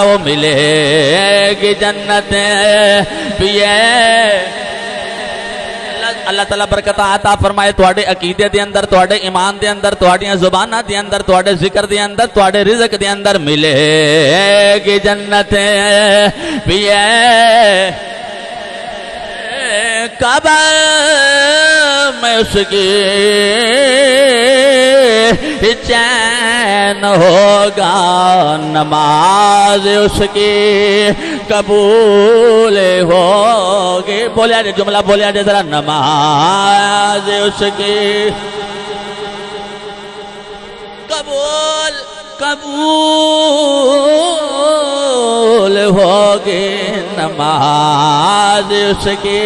وہ ملے گی جنت پیے اللہ تعالیٰ برکت عطا فرمائے تواڈے عقیدے دے اندر تواڈے ایمان دے اندر تواڈیاں زباناں دے اندر تواڈے ذکر دے اندر تواڈے رزق دے اندر ملے گی جنت پیے قبر میں اس کی چین ہوگا نماز اس کی قبول ہوگی بولیا جائے جملہ بولیا جائے ذرا نماز اس کی قبول ہوگی نماز اس کی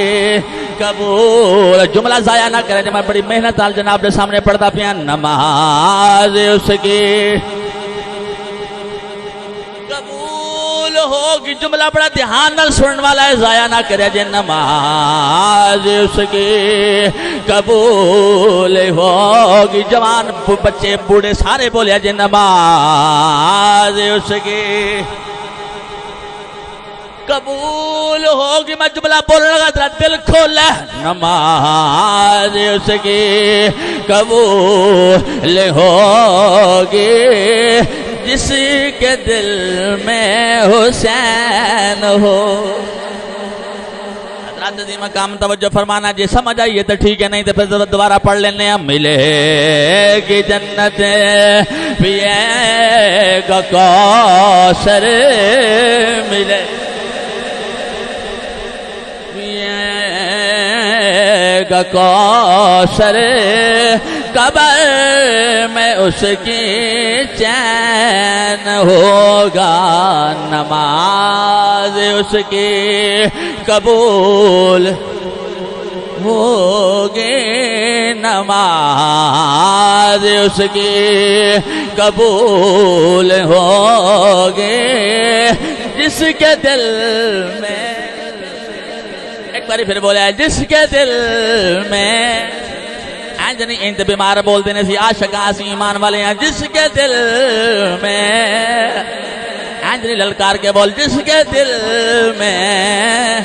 قبول جملہ ضائع نہ کریں جب میں بڑی محنت آل جناب کے سامنے پڑھتا پیا نماز اس کی قبول ہوگی جملہ بڑا دھیان نال سنن والا ہے ضائع نہ کرے جے نماز اس کی قبول ہوگی جوان بچے بوڑھے سارے بولے جے نماز اس کی قبول ہوگی میں جملہ بولنے لگا ترا دل کھولا نماز اس کی قبول ہوگی جس کے دل میں حسین ہو حضرات عظیم مقام توجہ فرمانا جی سمجھ آئیے تو ٹھیک ہے نہیں تو پھر دوبارہ پڑھ لینے ہم ملے گی جنت پیے گا کوثر ملے گا کوثر قبر میں اس کی چین ہوگا نماز اس کی قبول ہوگی نماز اس کی قبول ہوگی جس کے دل میں ایک باری پھر بولا ہے جس کے دل میں جنی انت بیمار بول دینے سی عاشق آسی ایمان والے ہیں جس کے دل میں جنی للکار کے بول جس کے دل میں